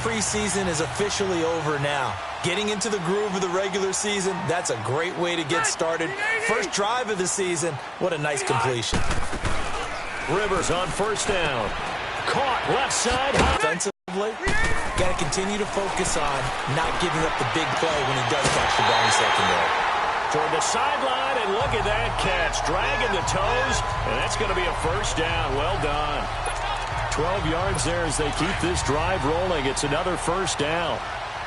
preseason is officially over now. Getting into the groove of the regular season, that's a great way to get started. First drive of the season, what a nice completion. Rivers on first down. Caught left side. Defensively, got to continue to focus on not giving up the big play when he does catch the ball in secondary. Toward the sideline, and look at that catch. Dragging the toes, and that's going to be a first down. Well done. 12 yards there as they keep this drive rolling. It's another first down.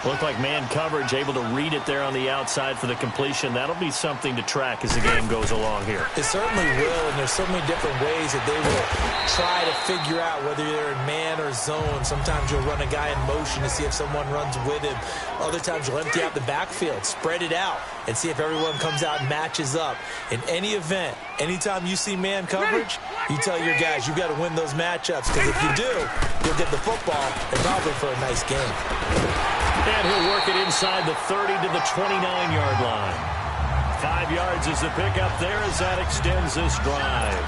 Looked like man coverage, able to read it there on the outside for the completion. That'll be something to track as the game goes along here. It certainly will, and there's so many different ways that they will try to figure out whether they're in man or zone. Sometimes you'll run a guy in motion to see if someone runs with him. Other times you'll empty out the backfield, spread it out, and see if everyone comes out and matches up. In any event, anytime you see man coverage, you tell your guys you've got to win those matchups, because if you do, you'll get the football and probably for a nice game. And he'll work it inside the 30 to the 29-yard line. 5 yards is the pickup there as that extends this drive.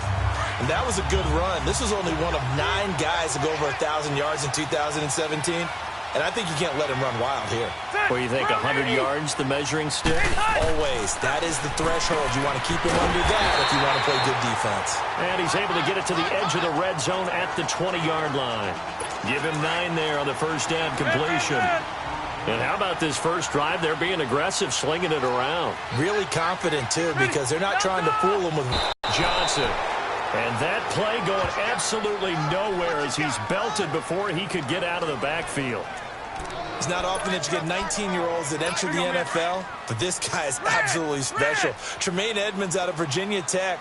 And that was a good run. This was only one of 9 guys to go over 1,000 yards in 2017. And I think you can't let him run wild here. What do you think, 100 yards, the measuring stick? Always. That is the threshold. You want to keep him under that if you want to play good defense. And he's able to get it to the edge of the red zone at the 20-yard line. Give him 9 there on the first down completion. And how about this first drive? They're being aggressive, slinging it around. Really confident, too, because they're not trying to fool him with Johnson. And that play going absolutely nowhere as he's belted before he could get out of the backfield. It's not often that you get 19-year-olds that enter the NFL, but this guy is absolutely special. Tremaine Edmonds out of Virginia Tech.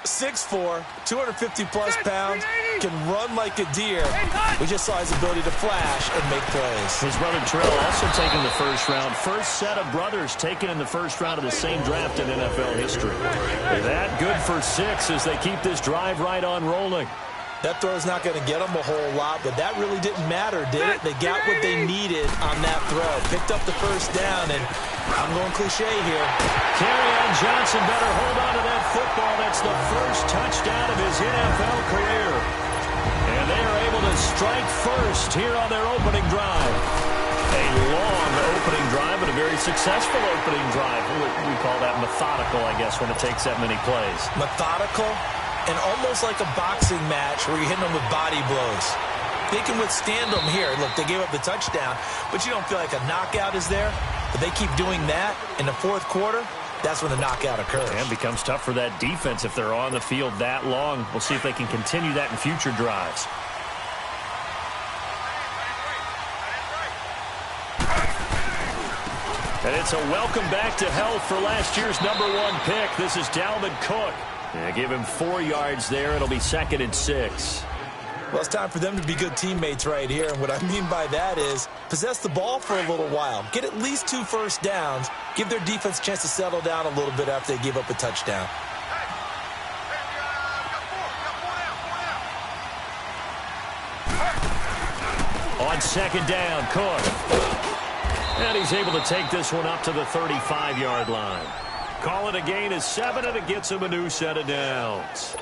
6'4", 250-plus pounds, can run like a deer. We just saw his ability to flash and make plays. His brother Terrell also taken the first round. First set of brothers taken in the first round of the same draft in NFL history. That good for 6 as they keep this drive right on rolling. That throw's not going to get them a whole lot, but that really didn't matter, did it? They got what they needed on that throw. Picked up the first down, and I'm going cliche here. Kerryon Johnson better hold on to that football. That's the first touchdown of his NFL career. And they are able to strike first here on their opening drive. A long opening drive, but a very successful opening drive. We call that methodical, I guess, when it takes that many plays. Methodical? And almost like a boxing match where you're hitting them with body blows. They can withstand them here. Look, they gave up the touchdown, but you don't feel like a knockout is there. But they keep doing that in the fourth quarter. That's when the knockout occurs. And it becomes tough for that defense if they're on the field that long. We'll see if they can continue that in future drives. And it's a welcome back to health for last year's #1 pick. This is Dalvin Cook. And give him 4 yards there. It'll be 2nd and 6. Well, it's time for them to be good teammates right here. And what I mean by that is possess the ball for a little while. Get at least 2 first downs. Give their defense a chance to settle down a little bit after they give up a touchdown. On 2nd down, Cook. And he's able to take this one up to the 35-yard line. Call it a gain of 7, and it gets him a new set of downs.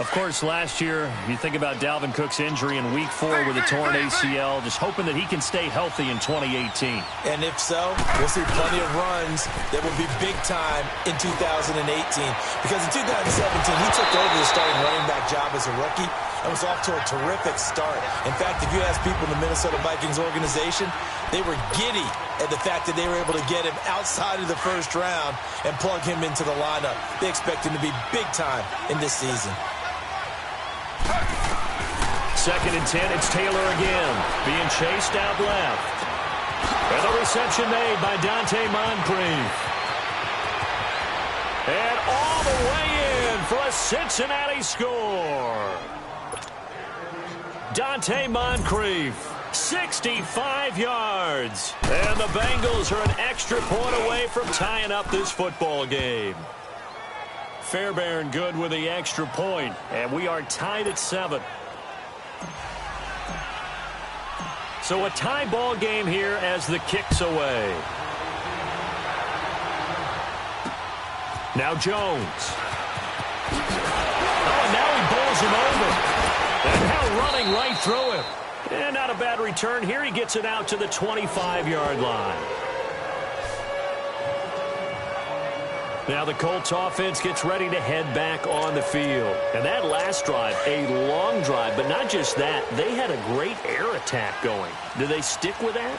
Of course, last year, you think about Dalvin Cook's injury in Week 4 with a torn ACL, just hoping that he can stay healthy in 2018. And if so, we'll see plenty of runs that will be big time in 2018. Because in 2017, he took over the starting running back job as a rookie and was off to a terrific start. In fact, if you ask people in the Minnesota Vikings organization, they were giddy at the fact that they were able to get him outside of the first round and plug him into the lineup. They expect him to be big time in this season. 2nd and 10, it's Taylor again, being chased out left. And the reception made by Dante Moncrief. And all the way in for a Cincinnati score. Dante Moncrief, 65 yards. And the Bengals are an extra point away from tying up this football game. Fairbairn good with the extra point, and we are tied at 7. So a tie ball game here as the kick's away. Now Jones. Oh, and now he bowls him over. And now running right through him. And not a bad return here. He gets it out to the 25-yard line. Now the Colts offense gets ready to head back on the field. And that last drive, a long drive, but not just that. They had a great air attack going. Do they stick with that?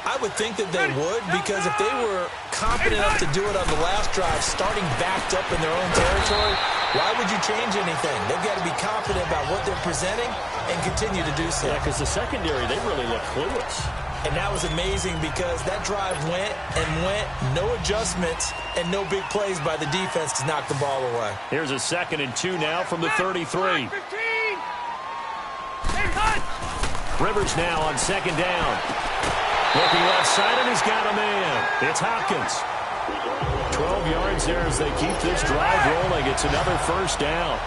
I would think that they would, because if they were confident enough to do it on the last drive, starting backed up in their own territory, why would you change anything? They've got to be confident about what they're presenting and continue to do so. Yeah, because the secondary, they really look clueless. And that was amazing because that drive went and went, no adjustments, and no big plays by the defense to knock the ball away. Here's a 2nd and 2 now from the 33. Rivers now on 2nd down. Looking left side, and he's got a man. It's Hopkins. 12 yards there as they keep this drive rolling. It's another 1st down.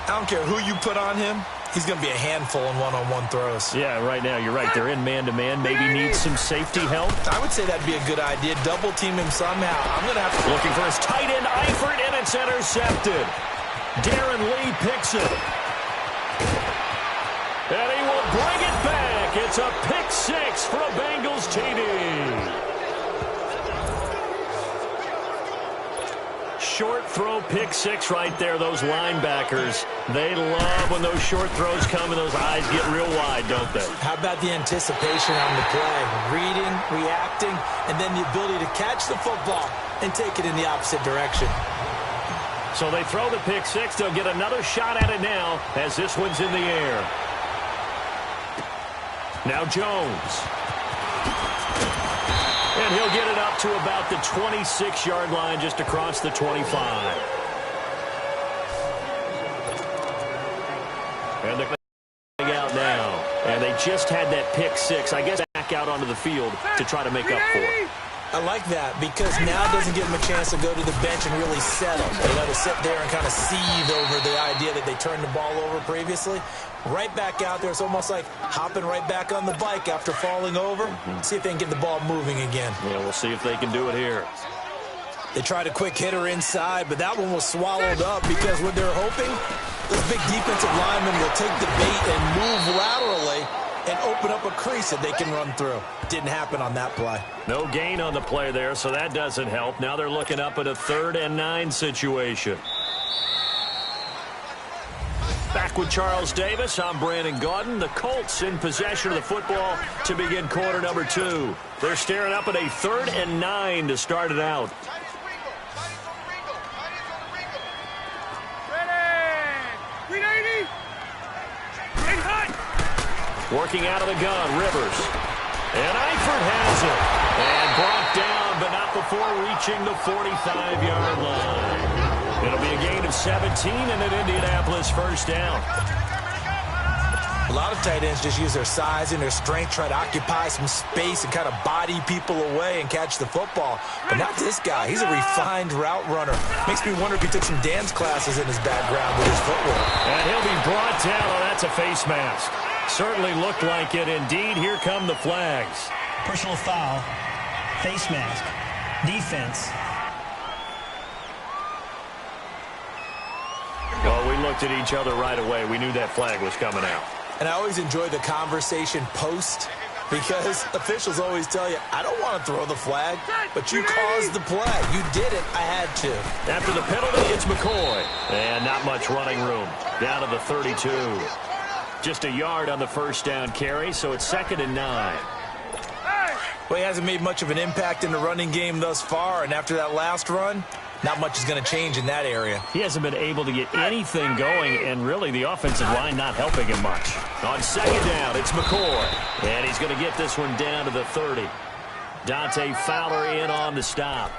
I don't care who you put on him. He's going to be a handful in one-on-one throws. Yeah, right now, you're right. They're in man-to-man. Maybe needs some safety help. I would say that'd be a good idea. Double team him somehow. I'm going to have to... Looking for his tight end, Eifert, and it's intercepted. Darren Lee picks it. And he will bring it back. It's a pick 6 for a Bengals TD. Short throw, pick 6 right there. Those linebackers, they love when those short throws come and those eyes get real wide, don't they? How about the anticipation on the play? Reading, reacting, and then the ability to catch the football and take it in the opposite direction. So they throw the pick 6. They'll get another shot at it now as this one's in the air. Now Jones. And he'll get it up to about the 26-yard line, just across the 25. And they're going out now. And they just had that pick 6. I guess back out onto the field to try to make up for it. I like that because now it doesn't give them a chance to go to the bench and really settle. They let us sit there and kind of seethe over the idea that they turned the ball over previously. Right back out there. It's almost like hopping right back on the bike after falling over. See if they can get the ball moving again. Yeah, we'll see if they can do it here. They tried a quick hitter inside, but that one was swallowed up because what they're hoping, this big defensive lineman will take the bait and move laterally and open up a crease that they can run through. Didn't happen on that play. No gain on the play there, so that doesn't help. Now they're looking up at a 3rd and 9 situation. Back with Charles Davis, I'm Brandon Gaudin. The Colts in possession of the football to begin quarter number 2. They're staring up at a 3rd and 9 to start it out. Working out of the gun, Rivers. And Eifert has it. And brought down, but not before reaching the 45-yard line. It'll be a gain of 17 and an Indianapolis 1st down. A lot of tight ends just use their size and their strength, try to occupy some space and kind of body people away and catch the football. But not this guy. He's a refined route runner. Makes me wonder if he took some dance classes in his background with his footwork. And he'll be brought down. Oh, that's a face mask. Certainly looked like it. Indeed, here come the flags. Personal foul, face mask, defense. Well, we looked at each other right away. We knew that flag was coming out. And I always enjoy the conversation post because officials always tell you, I don't want to throw the flag, but you caused the play. You did it. I had to. After the penalty, it's McCoy. And not much running room. Down to the 32. Just a yard on the 1st down carry, so it's 2nd and 9. Well, he hasn't made much of an impact in the running game thus far, and after that last run, not much is going to change in that area. He hasn't been able to get anything going, and really the offensive line not helping him much. On 2nd down, it's McCoy, and he's going to get this one down to the 30. Dante Fowler in on the stop.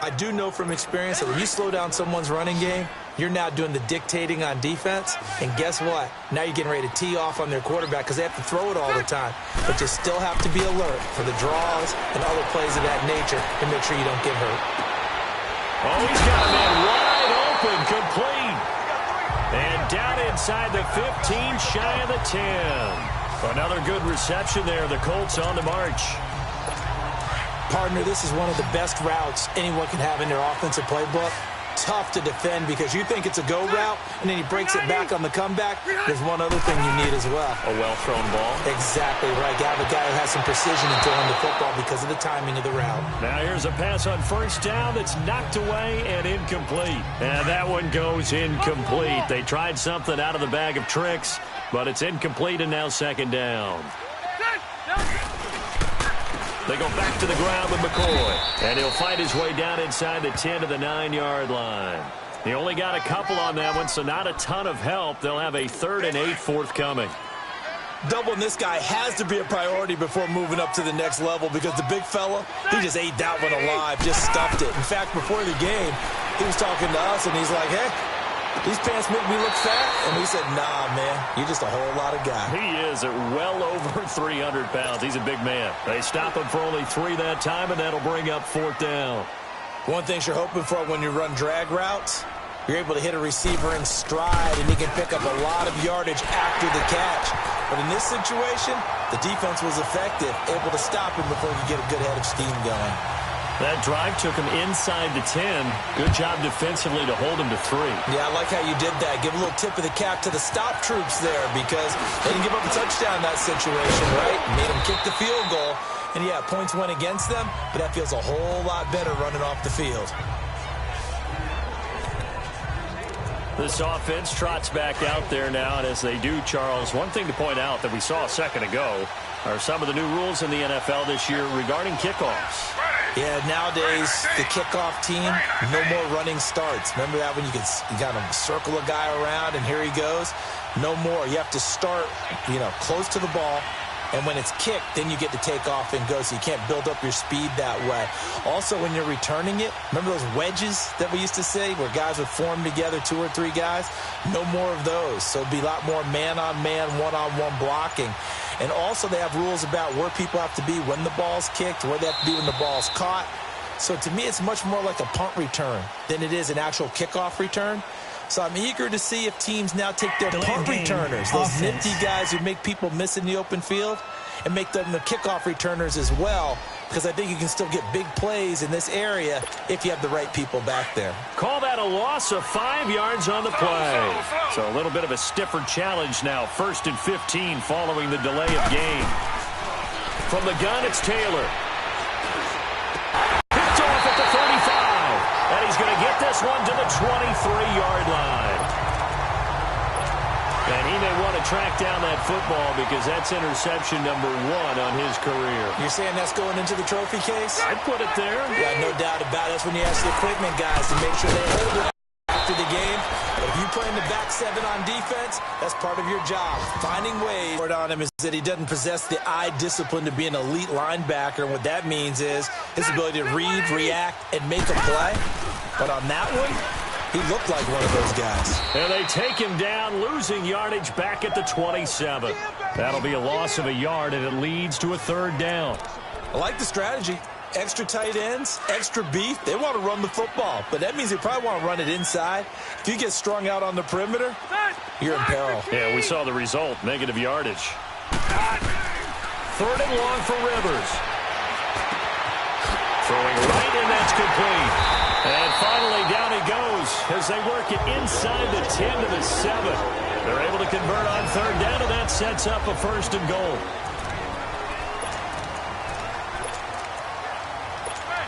I do know from experience that when you slow down someone's running game, you're now doing the dictating on defense, and guess what? Now you're getting ready to tee off on their quarterback because they have to throw it all the time. But you still have to be alert for the draws and other plays of that nature to make sure you don't get hurt. Oh, he's got a man wide open, complete. And down inside the 15, shy of the 10. Another good reception there. The Colts on the march. Partner, this is one of the best routes anyone can have in their offensive playbook. tough to defend because you think it's a go route, and then he breaks it back on the comeback. There's one other thing you need as well. A well-thrown ball. Exactly right. You have a guy who has some precision in throwing the football because of the timing of the route. Now here's a pass on first down that's knocked away and incomplete. And that one goes incomplete. They tried something out of the bag of tricks, but it's incomplete and now second down. They go back to the ground with McCoy. And he'll fight his way down inside the 10 to the 9-yard line. He only got a couple on that one, so not a ton of help. They'll have a 3rd and 8 forthcoming. Doubling this guy has to be a priority before moving up to the next level because the big fella, he just ate that one alive, just stuffed it. In fact, before the game, he was talking to us, and he's like, hey, these pants make me look fat. And we said, nah, man, you're just a whole lot of guy. He is at well over 300 pounds. He's a big man. They stop him for only 3 that time, and that'll bring up 4th down. One thing you're hoping for when you run drag routes, you're able to hit a receiver in stride, and he can pick up a lot of yardage after the catch. But in this situation, the defense was effective, able to stop him before he could get a good head of steam going. That drive took him inside the 10. Good job defensively to hold him to 3. Yeah, I like how you did that. Give a little tip of the cap to the stop troops there because they didn't give up a touchdown in that situation, right? Made them kick the field goal. And, yeah, points went against them, but that feels a whole lot better running off the field. This offense trots back out there now, and as they do, Charles, one thing to point out that we saw a second ago are some of the new rules in the NFL this year regarding kickoffs. Yeah, nowadays, the kickoff team, no more running starts. Remember that when you got to circle a guy around, and here he goes? No more. You have to start, close to the ball. And when it's kicked, then you get to take off and go, so you can't build up your speed that way. Also, when you're returning it, remember those wedges that we used to say where guys would form together, 2 or 3 guys? No more of those. So it'll be a lot more man-on-man, one-on-one blocking. And also they have rules about where people have to be when the ball's kicked, where they have to be when the ball's caught. So to me, it's much more like a punt return than it is an actual kickoff return. So I'm eager to see if teams now take their punt returners, those nifty guys who make people miss in the open field, and make them the kickoff returners as well, because I think you can still get big plays in this area if you have the right people back there. Call that a loss of 5 yards on the play. So a little bit of a stiffer challenge now. 1st and 15 following the delay of game. From the gun, it's Taylor. Picked off at the 35. And he's going to get this one to the 23-yard line. And he may want to track down that football because that's interception number 1 on his career. You're saying that's going into the trophy case? I'd put it there. Yeah, no doubt about it. That's when you ask the equipment guys to make sure they hold it after the game. But if you play in the back 7 on defense, that's part of your job. Finding ways on him is that he doesn't possess the eye discipline to be an elite linebacker. And what that means is his ability to read, react, and make a play. But on that one, he looked like one of those guys. And they take him down, losing yardage back at the 27. That'll be a loss of a yard, and it leads to a 3rd down. I like the strategy. Extra tight ends, extra beef. They want to run the football, but that means they probably want to run it inside. If you get strung out on the perimeter, you're in peril. Yeah, we saw the result, negative yardage. 3rd and long for Rivers. Throwing right, and that's complete. And finally, down he goes as they work it inside the 10 to the 7. They're able to convert on 3rd down, and that sets up a 1st and goal.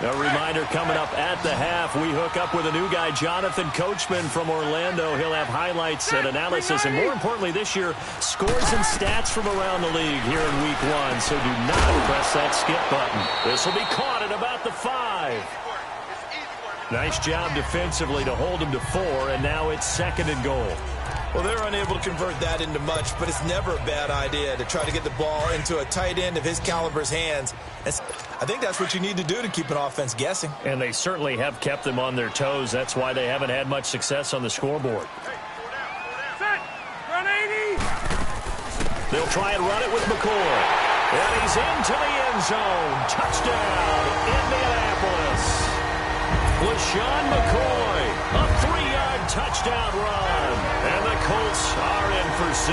A reminder coming up at the half, we hook up with a new guy, Jonathan Coachman from Orlando. He'll have highlights and analysis, and more importantly this year, scores and stats from around the league here in Week 1. So do not press that skip button. This will be caught at about the 5. Nice job defensively to hold him to 4, and now it's 2nd and goal. Well, they're unable to convert that into much, but it's never a bad idea to try to get the ball into a tight end of his caliber's hands. I think that's what you need to do to keep an offense guessing. And they certainly have kept them on their toes. That's why they haven't had much success on the scoreboard. They'll try and run it with McCoy. And he's into the end zone. Touchdown, Indianapolis. LaShawn McCoy, a 3-yard touchdown run. And the Colts are in for 6.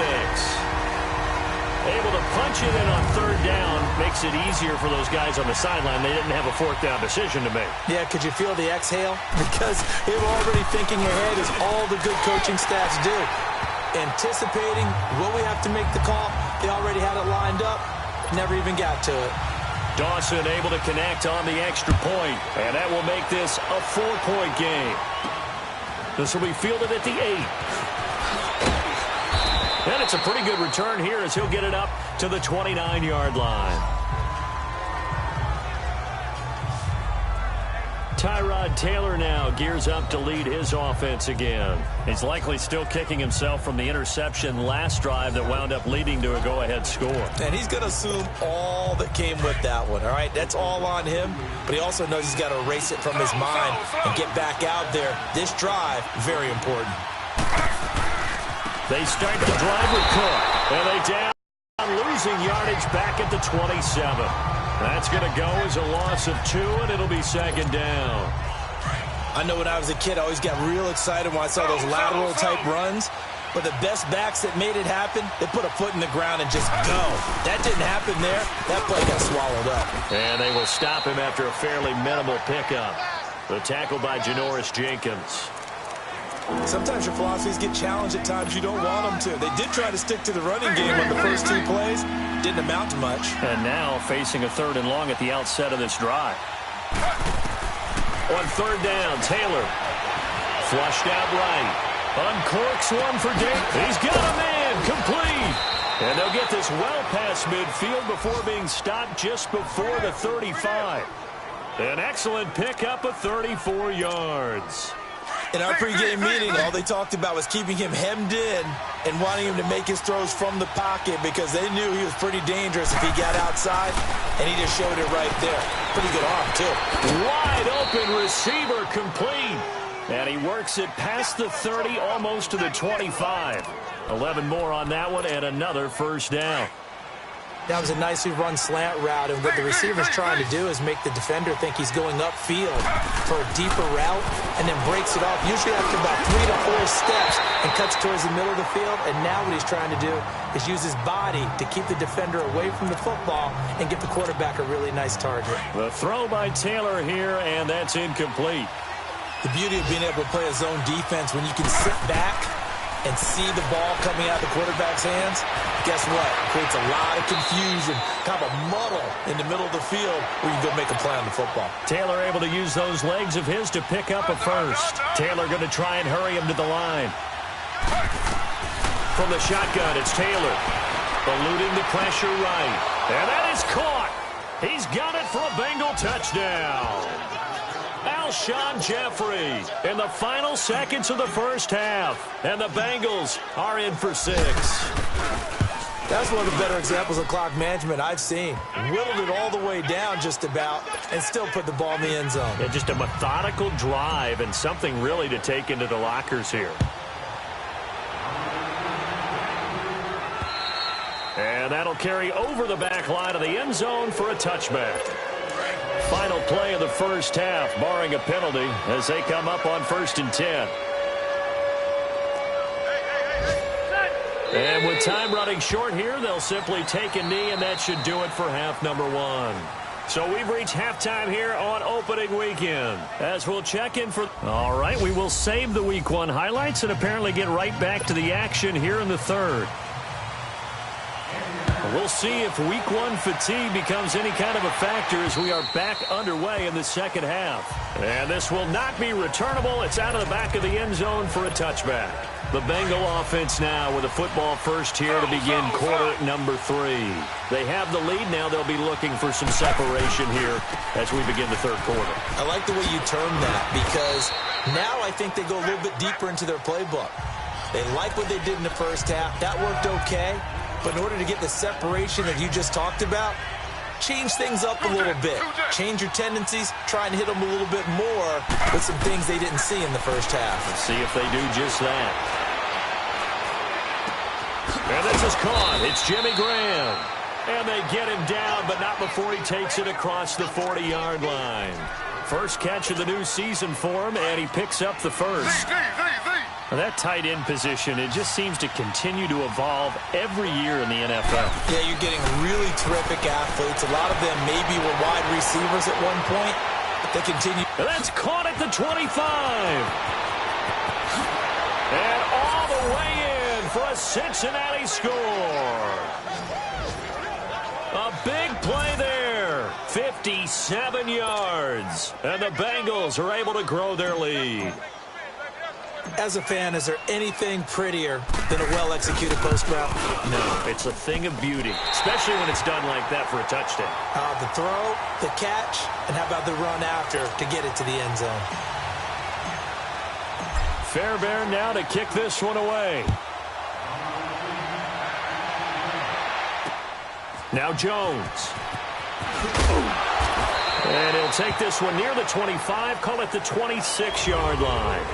Able to punch it in on 3rd down. Makes makes it easier for those guys on the sideline. They didn't have a fourth down decision to make. Yeah, could you feel the exhale? Because they were already thinking ahead, as all the good coaching staffs do. Anticipating, will we have to make the call? They already had it lined up. Never even got to it. Dawson able to connect on the extra point, and that will make this a 4-point game. This will be fielded at the 8. And it's a pretty good return here as he'll get it up to the 29-yard line. Tyrod Taylor now gears up to lead his offense again. He's likely still kicking himself from the interception last drive that wound up leading to a go-ahead score. And he's going to assume all that came with that one, all right? That's all on him, but he also knows he's got to erase it from his mind and get back out there. This drive, very important. They start the drive with Cook, and they down, losing yardage back at the 27. That's going to go as a loss of 2, and it'll be second down. I know when I was a kid, I always got real excited when I saw those lateral-type runs. But the best backs that made it happen, they put a foot in the ground and just go. That didn't happen there. That play got swallowed up. And they will stop him after a fairly minimal pickup. The tackle by Janoris Jenkins. Sometimes your philosophies get challenged at times you don't want them to. They did try to stick to the running game on the first 2 plays. Didn't amount to much. And now facing a 3rd and long at the outset of this drive. On 3rd down, Taylor. Flushed out right. Uncorks one for Dave. He's got a man. Complete. And they'll get this well past midfield before being stopped just before the 35. An excellent pickup of 34 yards. In our pregame meeting, all they talked about was keeping him hemmed in and wanting him to make his throws from the pocket because they knew he was pretty dangerous if he got outside, and he just showed it right there. Pretty good arm, too. Wide open receiver complete. And he works it past the 30, almost to the 25. 11 more on that one, and another first down. That was a nicely run slant route, and what the receiver's trying to do is make the defender think he's going upfield for a deeper route and then breaks it off, usually after about 3 to 4 steps, and cuts towards the middle of the field. And now what he's trying to do is use his body to keep the defender away from the football and get the quarterback a really nice target. The throw by Taylor here, and that's incomplete. The beauty of being able to play a zone defense when you can sit back and see the ball coming out of the quarterback's hands, guess what? It creates a lot of confusion, kind of a muddle in the middle of the field where you can go make a play on the football. Taylor able to use those legs of his to pick up a first. Taylor going to try and hurry him to the line. From the shotgun, it's Taylor. Eluding the pressure right. And that is caught. He's got it for a Bengal touchdown. Alshon Jeffrey in the final seconds of the first half. And the Bengals are in for 6. That's one of the better examples of clock management I've seen. Whittled it all the way down just about and still put the ball in the end zone. Yeah, just a methodical drive and something really to take into the lockers here. And that'll carry over the back line of the end zone for a touchback. Final play of the first half, barring a penalty, as they come up on 1st and 10. And with time running short here, they'll simply take a knee, and that should do it for half number 1. So we've reached halftime here on opening weekend. As we'll check in for... All right, we will save the Week 1 highlights and apparently get right back to the action here in the 3rd. We'll see if Week 1 fatigue becomes any kind of a factor as we are back underway in the second half. And this will not be returnable. It's out of the back of the end zone for a touchback. The Bengal offense now with a football first here to begin quarter number 3. They have the lead now. They'll be looking for some separation here as we begin the 3rd quarter. I like the way you term that because now I think they go a little bit deeper into their playbook. They like what they did in the first half. That worked okay. But in order to get the separation that you just talked about, change things up a little bit. Change your tendencies, try and hit them a little bit more with some things they didn't see in the first half. Let's see if they do just that. And this is caught. It's Jimmy Graham. And they get him down, but not before he takes it across the 40-yard line. First catch of the new season for him, and he picks up the first. Well, that tight end position, it just seems to continue to evolve every year in the NFL. Yeah, you're getting really terrific athletes. A lot of them maybe were wide receivers at one point, but they continue. And that's caught at the 25. And all the way in for a Cincinnati score. A big play there. 57 yards. And the Bengals are able to grow their lead. As a fan, is there anything prettier than a well-executed post route? No, it's a thing of beauty, especially when it's done like that for a touchdown. The throw, the catch, and how about the run after to get it to the end zone? Fairbairn now to kick this one away. Now Jones. And he'll take this one near the 25, call it the 26-yard line.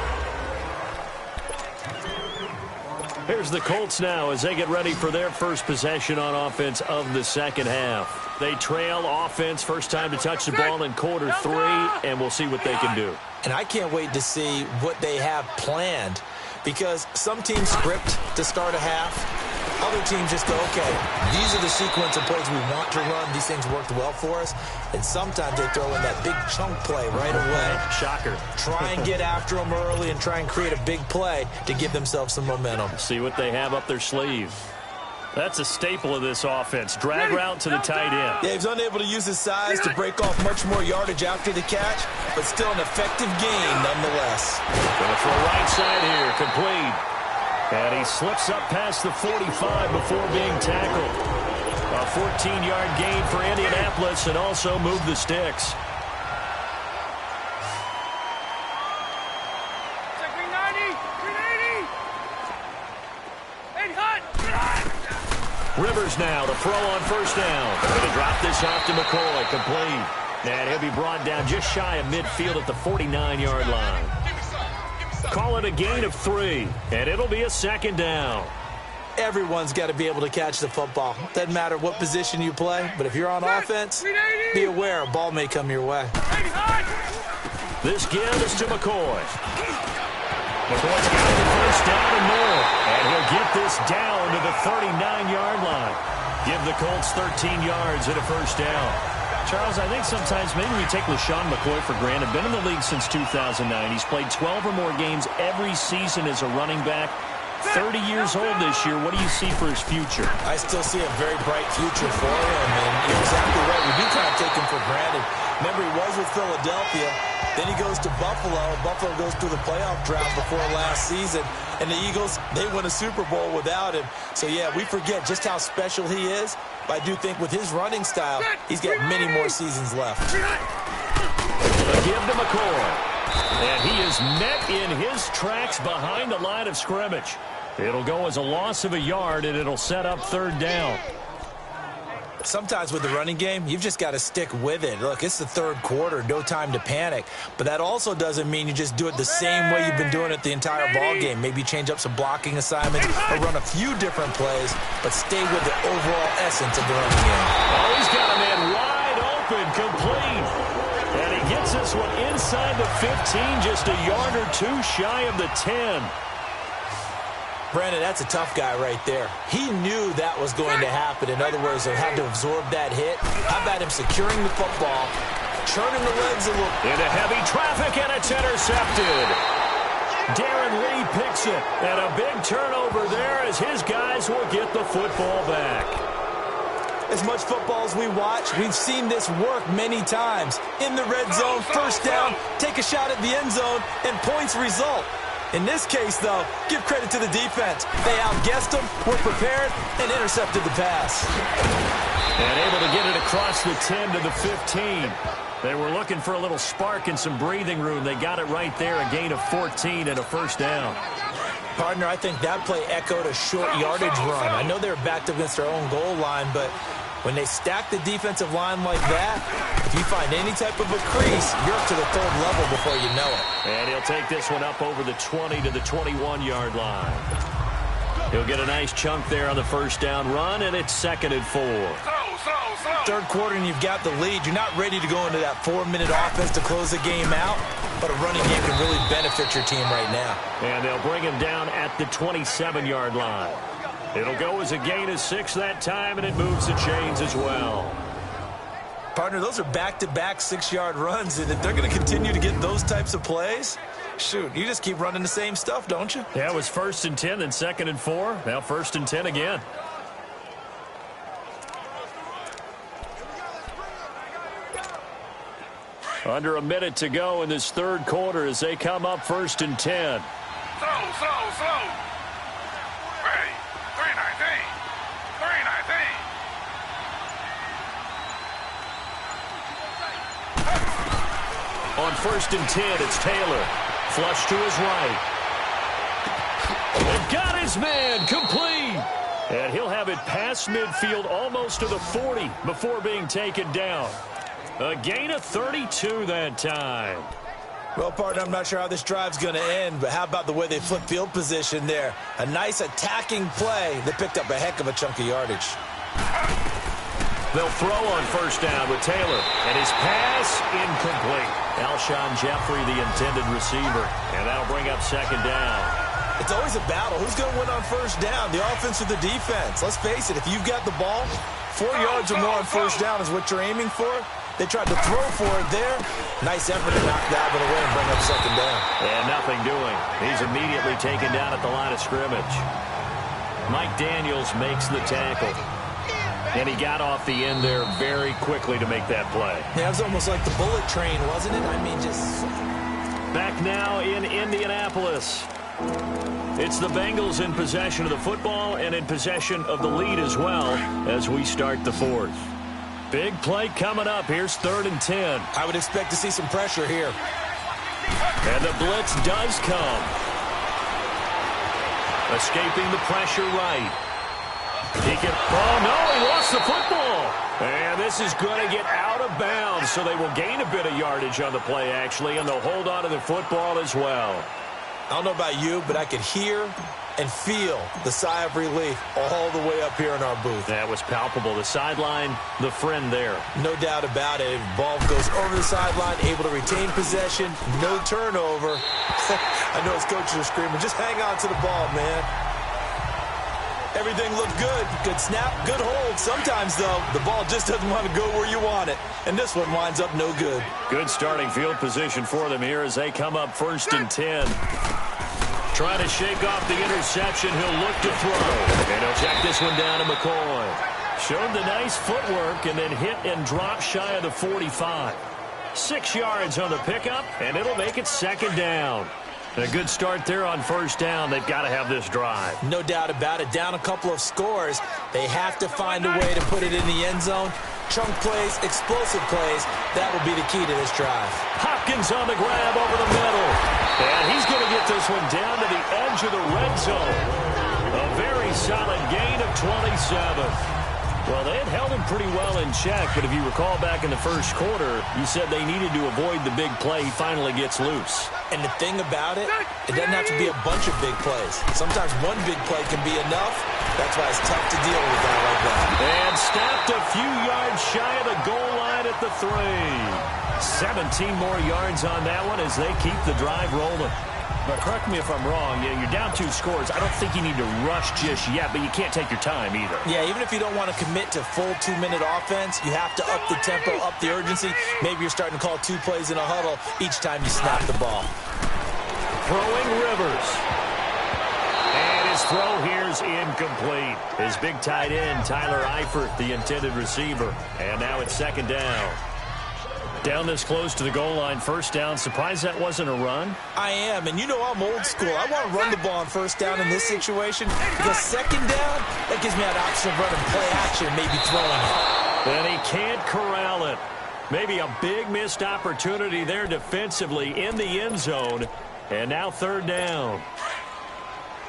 Here's the Colts now as they get ready for their first possession on offense of the second half. They trail offense, first time to touch the ball in quarter 3, and we'll see what they can do. And I can't wait to see what they have planned, because some teams script to start a half. Other teams just go, okay, these are the sequence of plays we want to run. These things worked well for us. And sometimes they throw in that big chunk play right away. Shocker. Try and get after them early and try and create a big play to give themselves some momentum. See what they have up their sleeve. That's a staple of this offense. Drag route to the tight end. Yeah, he's unable to use his size to break off much more yardage after the catch, but still an effective gain nonetheless. Gonna throw right side here, complete. And he slips up past the 45 before being tackled. A 14-yard gain for Indianapolis and also move the sticks. Rivers now to throw on first down. Going to drop this off to McCoy, complete. And he'll be brought down just shy of midfield at the 49-yard line. Call it a gain of 3, and it'll be a second down. Everyone's got to be able to catch the football. Doesn't matter what position you play, but if you're on offense, be aware a ball may come your way. This give is to McCoy. McCoy's got the first down and more, and he'll get this down to the 39-yard line. Give the Colts 13 yards and a first down. Charles, I think sometimes maybe we take LaShawn McCoy for granted. Been in the league since 2009. He's played 12 or more games every season as a running back. 30 years old this year. What do you see for his future? I still see a very bright future for him, and you're exactly right. We do kind of take him for granted. Remember, he was with Philadelphia. Then he goes to Buffalo. Buffalo goes through the playoff drought before last season. And the Eagles, they win a Super Bowl without him. So, yeah, we forget just how special he is. But I do think with his running style, he's got many more seasons left. A give to McCoy. And he is met in his tracks behind the line of scrimmage. It'll go as a loss of a yard, and it'll set up third down. Sometimes with the running game, you've just got to stick with it. Look, it's the third quarter, no time to panic. But that also doesn't mean you just do it the same way you've been doing it the entire ball game. Maybe change up some blocking assignments or run a few different plays, but stay with the overall essence of the running game. Oh, he's got a man wide open, complete. And he gets this one inside the 15, just a yard or two shy of the 10. Brandon, that's a tough guy right there. He knew that was going to happen. In other words, he had to absorb that hit. How about him securing the football, churning the legs a little. Into heavy traffic, and it's intercepted. Darren Lee picks it, and a big turnover there as his guys will get the football back. As much football as we watch, we've seen this work many times. In the red zone, first down, take a shot at the end zone, and points result. In this case, though, give credit to the defense. They outguessed them, were prepared, and intercepted the pass. And able to get it across the 10 to the 15. They were looking for a little spark and some breathing room. They got it right there, a gain of 14 and a first down. Partner, I think that play echoed a short yardage run. I know they were backed up against their own goal line, but when they stack the defensive line like that, if you find any type of a crease, you're up to the third level before you know it. And he'll take this one up over the 20 to the 21-yard line. He'll get a nice chunk there on the first down run, and it's 2nd and 4. Third quarter and you've got the lead. You're not ready to go into that 4-minute offense to close the game out, but a running game can really benefit your team right now. And they'll bring him down at the 27-yard line. It'll go as a gain of 6 that time, and it moves the chains as well. Partner, those are back-to-back 6-yard runs, and if they're going to continue to get those types of plays, shoot, you just keep running the same stuff, don't you? Yeah, it was 1st and 10, then 2nd and 4. Now 1st and 10 again. Under a minute to go in this third quarter as they come up 1st and 10. Slow. Ready. 319. 319. On 1st and 10, it's Taylor. Flush to his right. They've got his man complete. And he'll have it past midfield almost to the 40 before being taken down. A gain of 32 that time. Well, partner, I'm not sure how this drive's going to end, but how about the way they flip field position there? A nice attacking play. They picked up a heck of a chunk of yardage. They'll throw on 1st down with Taylor, and his pass incomplete. Alshon Jeffrey, the intended receiver, and that'll bring up 2nd down. It's always a battle. Who's going to win on 1st down, the offense or the defense? Let's face it, if you've got the ball, 4 yards or more on 1st down is what you're aiming for. They tried to throw for it there. Nice effort to knock that one away and bring up 2nd down. And nothing doing. He's immediately taken down at the line of scrimmage. Mike Daniels makes the tackle. And he got off the end there very quickly to make that play. Yeah, it was almost like the bullet train, wasn't it? I mean, just... Back now in Indianapolis. It's the Bengals in possession of the football and in possession of the lead as well as we start the 4th. Big play coming up. Here's 3rd and 10. I would expect to see some pressure here. And the blitz does come. Escaping the pressure right. He can... Oh, no, he lost the football. And this is going to get out of bounds, so they will gain a bit of yardage on the play, actually, and they'll hold on to the football as well. I don't know about you, but I could hear and feel the sigh of relief all the way up here in our booth. That was palpable. The sideline, the friend there. No doubt about it. Ball goes over the sideline, able to retain possession, no turnover. I know his coaches are screaming, just hang on to the ball, man. Everything looked good. Good snap, good hold. Sometimes, though, the ball just doesn't want to go where you want it. And this one winds up no good. Good starting field position for them here as they come up 1st and 10. Trying to shake off the interception. He'll look to throw. And he'll check this one down to McCoy. Showed the nice footwork and then hit and drop shy of the 45. 6 yards on the pickup, and it'll make it 2nd down. And a good start there on 1st down. They've got to have this drive. No doubt about it. Down a couple of scores. They have to find a way to put it in the end zone. Chunk plays, explosive plays. That will be the key to this drive. Hopkins on the grab over the middle. And he's going to get this one down to the edge of the red zone. A very solid gain of 27. Well, they had held him pretty well in check, but if you recall back in the 1st quarter, you said they needed to avoid the big play. He finally gets loose. And the thing about it, it doesn't have to be a bunch of big plays. Sometimes one big play can be enough. That's why it's tough to deal with a guy like that. And stopped a few yards shy of the goal line at the 3. 17 more yards on that one as they keep the drive rolling. But correct me if I'm wrong, you're down 2 scores. I don't think you need to rush just yet, but you can't take your time either. Yeah, even if you don't want to commit to full 2-minute offense, you have to up the tempo, up the urgency. Maybe you're starting to call 2 plays in a huddle each time you snap the ball. Throwing Rivers. And his throw here's incomplete. His big tight end, Tyler Eifert, the intended receiver. And now it's 2nd down. Down this close to the goal line, 1st down. Surprised that wasn't a run? I am, and you know I'm old school. I want to run the ball on 1st down in this situation because 2nd down, that gives me an option of running play action, maybe throwing it. And he can't corral it. Maybe a big missed opportunity there defensively in the end zone. And now 3rd down.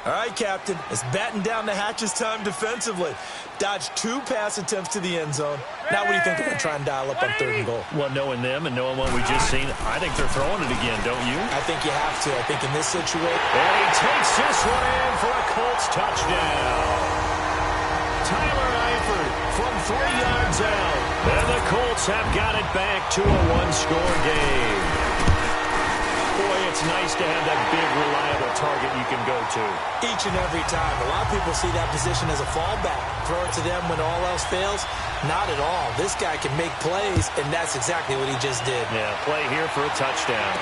All right, Captain, it's batten down the hatches time defensively. Dodged 2 pass attempts to the end zone. Now what do you think they're going to try and dial up on 3rd and goal? Well, knowing them and knowing what we just seen, I think they're throwing it again, don't you? I think you have to. I think in this situation. And he takes this one in for a Colts touchdown. Tyler Eifert from 3 yards out. And the Colts have got it back to a one-score game. Boy, it's nice to have that big, reliable target you can go to. Each and every time. A lot of people see that position as a fallback. Throw it to them when all else fails. Not at all. This guy can make plays, and that's exactly what he just did. Yeah, play here for a touchdown.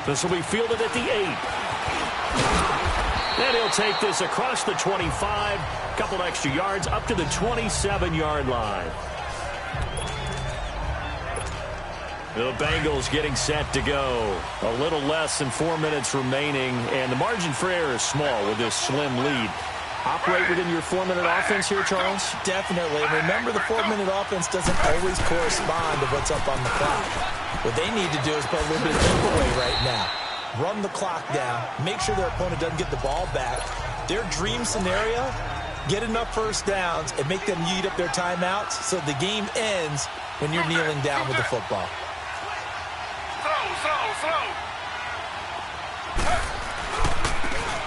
This will be fielded at the 8. And he'll take this across the 25. Couple extra yards up to the 27-yard line. The Bengals getting set to go. A little less than 4 minutes remaining, and the margin for error is small with this slim lead. Operate within your 4-minute offense here, Charles? Definitely. Remember, the 4-minute offense doesn't always correspond to what's up on the clock. What they need to do is play a little bit of giveaway right now. Run the clock down. Make sure their opponent doesn't get the ball back. Their dream scenario, get enough first downs and make them eat up their timeouts so the game ends when you're kneeling down with the football.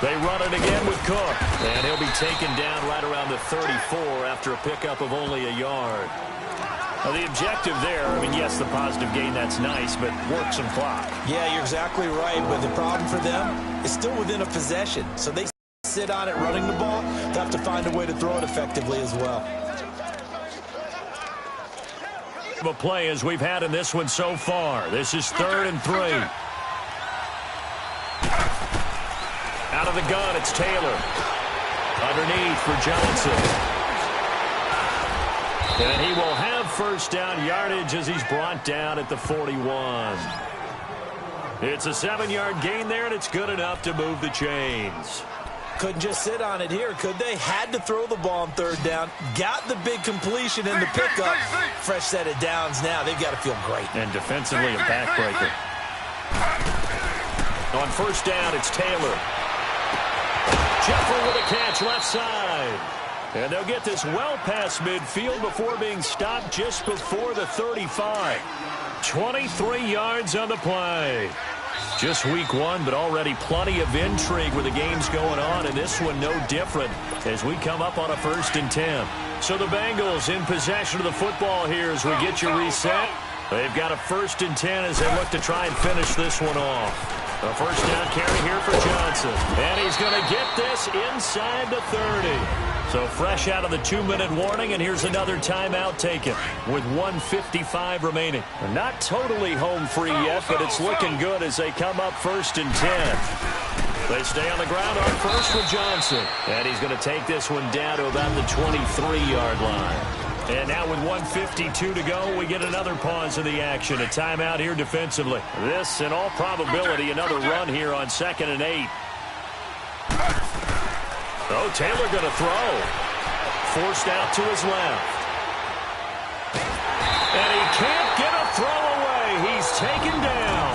They run it again with Cook, and he'll be taken down right around the 34 after a pickup of only a yard. Now, the objective there, I mean, yes, the positive gain, that's nice, but work some clock. Yeah, you're exactly right, but the problem for them is still within a possession. So they sit on it running the ball. They have to find a way to throw it effectively as well. A play as we've had in this one so far. This is 3rd and 3. Out of the gun, it's Taylor. Underneath for Johnson. And he will have first down yardage as he's brought down at the 41. It's a 7-yard gain there, and it's good enough to move the chains. Couldn't just sit on it here, could they? Had to throw the ball on 3rd down. Got the big completion in the pickup. Fresh set of downs now. They've got to feel great. And defensively, a backbreaker. On first down, it's Taylor. Jeffrey with a catch left side. And they'll get this well past midfield before being stopped just before the 35. 23 yards on the play. Just week 1, but already plenty of intrigue with the games going on, and this one no different as we come up on a 1st and 10. So the Bengals in possession of the football here as we get you reset. They've got a 1st and 10 as they look to try and finish this one off. A first down carry here for Johnson. And he's going to get this inside the 30. So fresh out of the 2-minute warning, and here's another timeout taken with 1:55 remaining. They're not totally home free yet, but it's looking good as they come up 1st and 10. They stay on the ground on first with Johnson. And he's going to take this one down to about the 23-yard line. And now with 1:52 to go, we get another pause in the action. A timeout here defensively. This, in all probability, another run here on 2nd and 8. Oh, Taylor going to throw. Forced out to his left. And he can't get a throw away. He's taken down.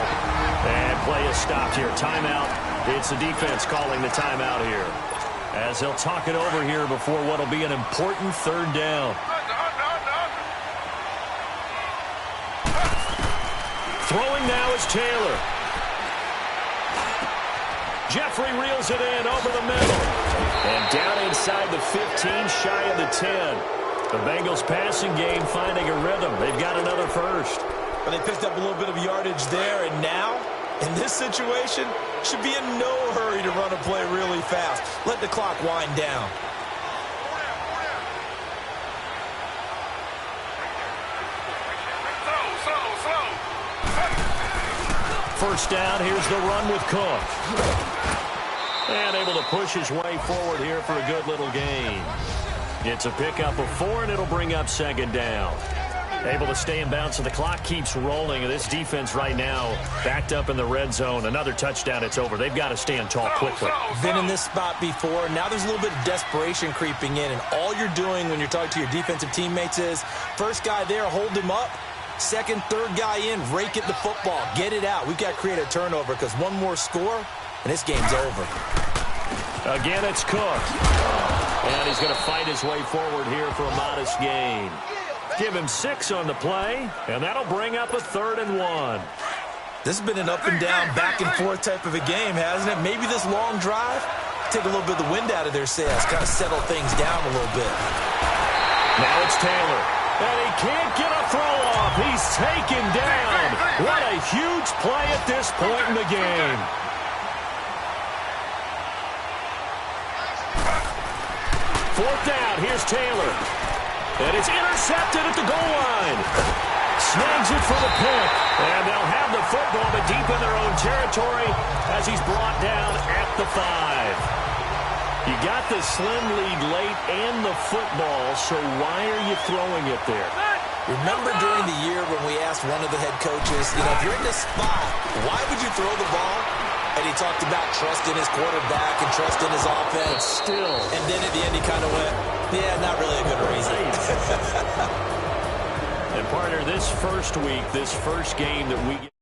And play is stopped here. Timeout. It's the defense calling the timeout here, as they'll talk it over here before what will be an important 3rd down. Throwing now is Taylor. Jeffrey reels it in over the middle. And down inside the 15, shy of the 10. The Bengals passing game finding a rhythm. They've got another first. But they picked up a little bit of yardage there, and now, in this situation, should be in no hurry to run a play really fast. Let the clock wind down. First down, here's the run with Cook. And able to push his way forward here for a good little gain. It's a pickup of 4, and it'll bring up 2nd down. Able to stay in bounds, so the clock keeps rolling. And this defense right now backed up in the red zone. Another touchdown, it's over. They've got to stand tall quickly. Been in this spot before. Now there's a little bit of desperation creeping in. And all you're doing when you're talking to your defensive teammates is, first guy there, hold him up. Second, third guy in, rake at the football. Get it out. We've got to create a turnover because one more score, and this game's over. Again, it's Cook. And he's going to fight his way forward here for a modest gain. Give him 6 on the play, and that'll bring up a 3rd and 1. This has been an up and down, back and forth type of a game, hasn't it? Maybe this long drive, take a little bit of the wind out of their sails, kind of settle things down a little bit. Now it's Taylor. And he can't get a throw off. He's taken down. What a huge play at this point in the game. Fourth down. Here's Taylor. And it's intercepted at the goal line. Snags it for the pick. And they'll have the football, but deep in their own territory as he's brought down at the 5. You got the slim lead late and the football, so why are you throwing it there? Remember during the year when we asked one of the head coaches, if you're in this spot, why would you throw the ball? And he talked about trust in his quarterback and trust in his offense. Still. And then at the end he kind of went, yeah, not really a good reason. And partner, this first week, this first game that we get.